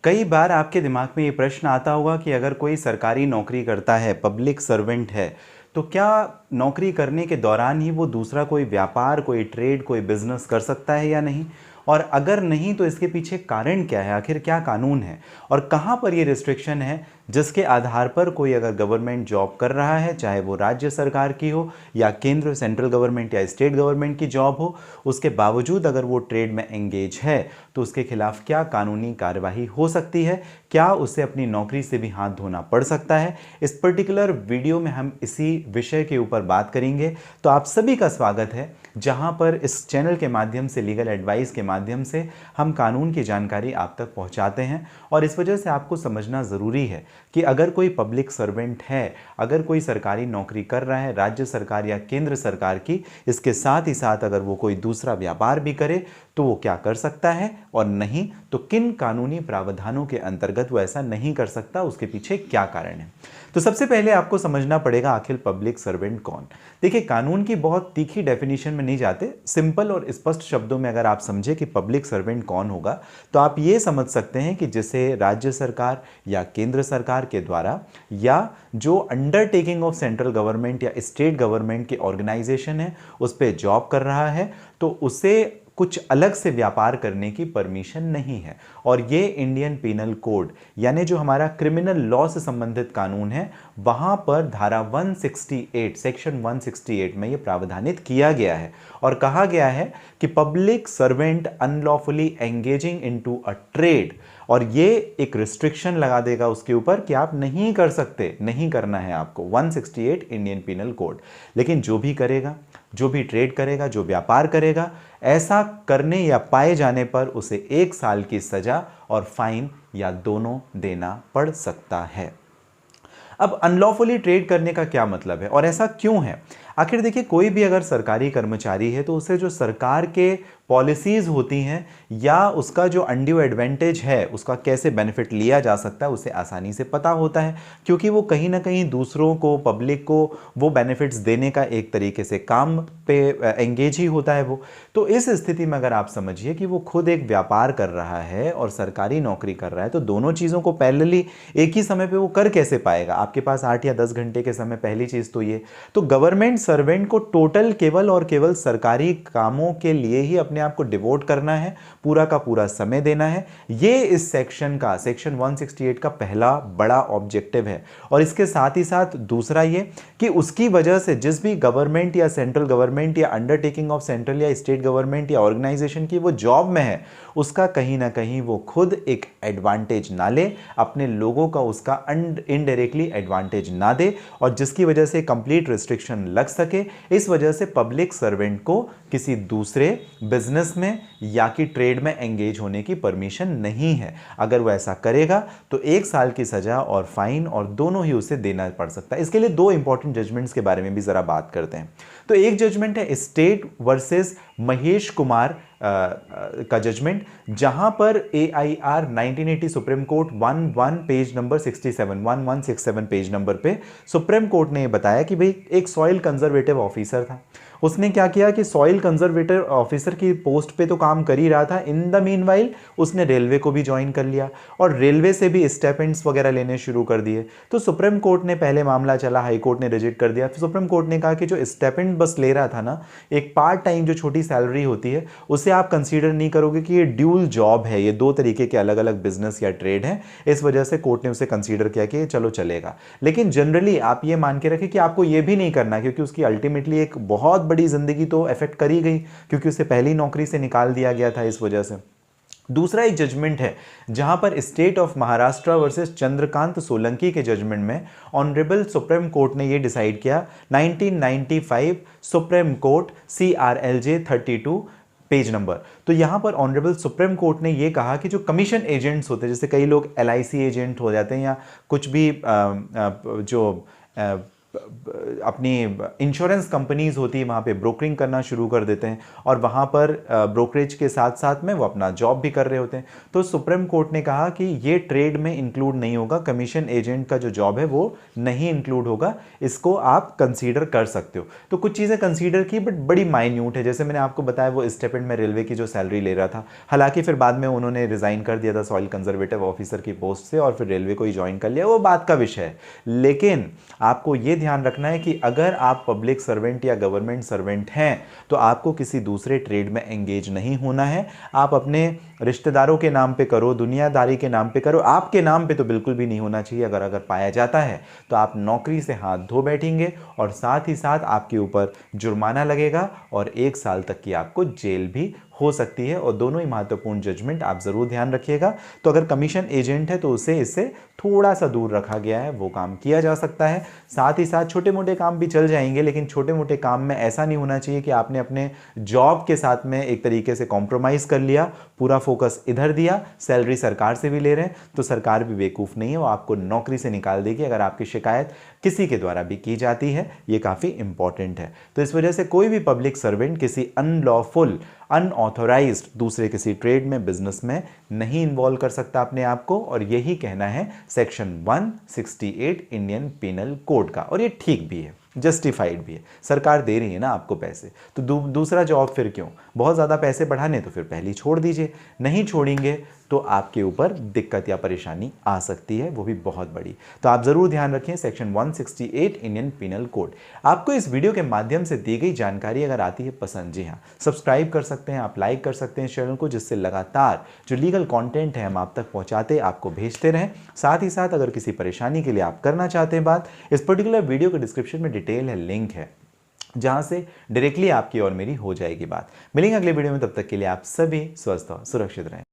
कई बार आपके दिमाग में ये प्रश्न आता होगा कि अगर कोई सरकारी नौकरी करता है, पब्लिक सर्वेंट है, तो क्या नौकरी करने के दौरान ही वो दूसरा कोई व्यापार, कोई ट्रेड, कोई बिजनेस कर सकता है या नहीं? और अगर नहीं तो इसके पीछे कारण क्या है? आखिर क्या कानून है और कहाँ पर ये रिस्ट्रिक्शन है जिसके आधार पर कोई अगर गवर्नमेंट जॉब कर रहा है, चाहे वो राज्य सरकार की हो या केंद्र सेंट्रल गवर्नमेंट या स्टेट गवर्नमेंट की जॉब हो, उसके बावजूद अगर वो ट्रेड में एंगेज है तो उसके खिलाफ क्या कानूनी कार्यवाही हो सकती है? क्या उसे अपनी नौकरी से भी हाथ धोना पड़ सकता है? इस पर्टिकुलर वीडियो में हम इसी विषय के ऊपर बात करेंगे। तो आप सभी का स्वागत है, जहां पर इस चैनल के माध्यम से, लीगल एडवाइस के माध्यम से हम कानून की जानकारी आप तक पहुंचाते हैं। और इस वजह से आपको समझना ज़रूरी है कि अगर कोई पब्लिक सर्वेंट है, अगर कोई सरकारी नौकरी कर रहा है, राज्य सरकार या केंद्र सरकार की, इसके साथ ही साथ अगर वो कोई दूसरा व्यापार भी करे तो वो क्या कर सकता है और नहीं तो किन कानूनी प्रावधानों के अंतर्गत वो ऐसा नहीं कर सकता, उसके पीछे क्या कारण है। तो सबसे पहले आपको समझना पड़ेगा आखिर पब्लिक सर्वेंट कौन। देखिए, कानून की बहुत तीखी डेफिनेशन में नहीं जाते, सिंपल और स्पष्ट शब्दों में अगर आप समझे कि पब्लिक सर्वेंट कौन होगा तो आप ये समझ सकते हैं कि जिसे राज्य सरकार या केंद्र सरकार के द्वारा या जो अंडरटेकिंग ऑफ सेंट्रल गवर्नमेंट या स्टेट गवर्नमेंट के ऑर्गेनाइजेशन है उस पर जॉब कर रहा है, तो उसे कुछ अलग से व्यापार करने की परमिशन नहीं है। और ये इंडियन पीनल कोड यानी जो हमारा क्रिमिनल लॉ से संबंधित कानून है, वहां पर धारा 168 सेक्शन 168 में ये प्रावधानित किया गया है और कहा गया है कि public servant unlawfully engaging into a trade, और ये एक रिस्ट्रिक्शन लगा देगा उसके ऊपर कि आप नहीं कर सकते, नहीं करना है आपको, 168 इंडियन पीनल कोड। लेकिन जो भी करेगा, जो भी ट्रेड करेगा, जो व्यापार करेगा, ऐसा करने या पाए जाने पर उसे 1 साल की सजा और फाइन या दोनों देना पड़ सकता है। अब अनलॉफुली ट्रेड करने का क्या मतलब है और ऐसा क्यों है? आखिर देखिए, कोई भी अगर सरकारी कर्मचारी है तो उसे जो सरकार के पॉलिसीज़ होती हैं या उसका जो अनड्यू एडवांटेज है, उसका कैसे बेनिफिट लिया जा सकता है, उसे आसानी से पता होता है, क्योंकि वो कहीं ना कहीं दूसरों को, पब्लिक को वो बेनिफिट्स देने का एक तरीके से काम पे एंगेज ही होता है वो। तो इस स्थिति में अगर आप समझिए कि वो खुद एक व्यापार कर रहा है और सरकारी नौकरी कर रहा है, तो दोनों चीज़ों को पैरेलली एक ही समय पर वो कर कैसे पाएगा? आपके पास 8 या 10 घंटे के समय, पहली चीज़ तो ये। तो गवर्नमेंट सर्वेंट को टोटल केवल और केवल सरकारी कामों के लिए ही अपने आप को डिवोट करना है, पूरा का पूरा समय देना है। ये इस सेक्शन 168 का पहला बड़ा ऑब्जेक्टिव है। और इसके साथ ही साथ दूसरा ये कि उसकी वजह से जिस भी गवर्नमेंट या सेंट्रल गवर्नमेंट या अंडरटेकिंग ऑफ सेंट्रल या स्टेट गवर्नमेंट या ऑर्गेनाइजेशन की वो जॉब में है, उसका कहीं ना कहीं वो खुद एक एडवांटेज ना ले, अपने लोगों का उसका इनडायरेक्टली एडवांटेज ना दे, और जिसकी वजह से कंप्लीट रिस्ट्रिक्शन लग सके। इस वजह से पब्लिक सर्वेंट को किसी दूसरे बिजनेस में या कि ट्रेड में एंगेज होने की परमिशन नहीं है। अगर वो ऐसा करेगा तो 1 साल की सजा और फाइन और दोनों ही उसे देना पड़ सकता है। इसके लिए 2 इंपॉर्टेंट जजमेंट्स के बारे में भी जरा बात करते हैं। तो एक जजमेंट है स्टेट वर्सेस महेश कुमार का जजमेंट, जहां पर AIR 1980 supreme court 11 page number 1167 page number पे सुप्रीम कोर्ट ने बताया कि भाई एक सॉइल कंजर्वेटिव ऑफिसर था, उसने क्या किया कि सॉइल कंजर्वेटर ऑफिसर की पोस्ट पे तो काम कर ही रहा था, इन द मीनवाइल उसने रेलवे को भी ज्वाइन कर लिया और रेलवे से भी स्टाइपेंड्स वगैरह लेने शुरू कर दिए। तो सुप्रीम कोर्ट ने, पहले मामला चला, हाई कोर्ट ने रिजेक्ट कर दिया। फिर सुप्रीम कोर्ट ने कहा कि जो स्टाइपेंड बस ले रहा था ना, एक पार्ट टाइम जो छोटी सैलरी होती है, उसे आप कंसीडर नहीं करोगे कि ये ड्यूल जॉब है, ये 2 तरीके के अलग अलग बिजनेस या ट्रेड है। इस वजह से कोर्ट ने उसे कंसीडर किया कि चलो चलेगा। लेकिन जनरली आप ये मान के रखें कि आपको ये भी नहीं करना, क्योंकि उसकी अल्टीमेटली एक बहुत बड़ी जिंदगी तो अफेक्ट करी गई, क्योंकि उसे पहली नौकरी से निकाल दिया गया था इस वजह से। दूसरा एक जजमेंट है जहां पर state of Maharashtra versus Chandrakant Solanki के जजमेंट में ऑनरेबल सुप्रीम कोर्ट ने यह डिसाइड किया, 1995 supreme court CRLJ 32 page number. तो यहां पर ऑनरेबल सुप्रीम कोर्ट ने यह कहा कि जो कमीशन एजेंट्स होते हैं, जैसे कई लोग LIC एजेंट हो जाते हैं या कुछ भी जो अपनी इंश्योरेंस कंपनीज होती है वहाँ पे ब्रोकरिंग करना शुरू कर देते हैं और वहाँ पर ब्रोकरेज के साथ साथ में वो अपना जॉब भी कर रहे होते हैं। तो सुप्रीम कोर्ट ने कहा कि ये ट्रेड में इंक्लूड नहीं होगा, कमीशन एजेंट का जो जॉब है वो नहीं इंक्लूड होगा, इसको आप कंसीडर कर सकते हो। तो कुछ चीज़ें कंसीडर की बट बड़ी माइन्यूट है। जैसे मैंने आपको बताया वो स्टेपेंड में रेलवे की जो सैलरी ले रहा था, हालांकि फिर बाद में उन्होंने रिजाइन कर दिया था सॉइल कंजर्वेटिव ऑफिसर की पोस्ट से और फिर रेलवे को ही ज्वाइन कर लिया, वो बात का विषय है। लेकिन आपको ये ध्यान रखना है कि अगर आप पब्लिक सर्वेंट या गवर्नमेंट सर्वेंट हैं तो आपको किसी दूसरे ट्रेड में एंगेज नहीं होना है। आप अपने रिश्तेदारों के नाम पे करो, दुनियादारी के नाम पे करो, आपके नाम पे तो बिल्कुल भी नहीं होना चाहिए। अगर पाया जाता है तो आप नौकरी से हाथ धो बैठेंगे और साथ ही साथ आपके ऊपर जुर्माना लगेगा और 1 साल तक की आपको जेल भी हो सकती है। और दोनों ही महत्वपूर्ण जजमेंट आप जरूर ध्यान रखिएगा। तो अगर कमीशन एजेंट है तो उसे इससे थोड़ा सा दूर रखा गया है, वो काम किया जा सकता है। साथ ही साथ छोटे मोटे काम भी चल जाएंगे, लेकिन छोटे मोटे काम में ऐसा नहीं होना चाहिए कि आपने अपने जॉब के साथ में एक तरीके से कॉम्प्रोमाइज़ कर लिया, पूरा फोकस इधर दिया, सैलरी सरकार से भी ले रहे हैं तो सरकार भी बेवकूफ़ नहीं है, वो आपको नौकरी से निकाल देगी अगर आपकी शिकायत किसी के द्वारा भी की जाती है। ये काफ़ी इंपॉर्टेंट है। तो इस वजह से कोई भी पब्लिक सर्वेंट किसी अनलॉफुल अनऑथोराइज्ड दूसरे किसी ट्रेड में, बिजनेस में नहीं इन्वॉल्व कर सकता अपने आप को। और यही कहना है सेक्शन 168 इंडियन पिनल कोड का। और ये ठीक भी है, जस्टिफाइड भी है, सरकार दे रही है ना आपको पैसे, तो दूसरा जॉब फिर क्यों? बहुत ज़्यादा पैसे बढ़ाने तो फिर पहले ही छोड़ दीजिए। नहीं छोड़ेंगे तो आपके ऊपर दिक्कत या परेशानी आ सकती है, वो भी बहुत बड़ी। तो आप ज़रूर ध्यान रखें सेक्शन 168 इंडियन पिनल कोड। आपको इस वीडियो के माध्यम से दी गई जानकारी अगर आती है पसंद, जी हाँ, सब्सक्राइब कर सकते हैं, आप लाइक कर सकते हैं चैनल को, जिससे लगातार जो लीगल कंटेंट है हम आप तक पहुंचाते, आपको भेजते रहें। साथ ही साथ अगर किसी परेशानी के लिए आप करना चाहते हैं बात, इस पर्टिकुलर वीडियो के डिस्क्रिप्शन में डिटेल है, लिंक है, जहां से डायरेक्टली आपकी और मेरी हो जाएगी बात। मिलेंगे अगले वीडियो में, तब तक के लिए आप सभी स्वस्थ और सुरक्षित रहें।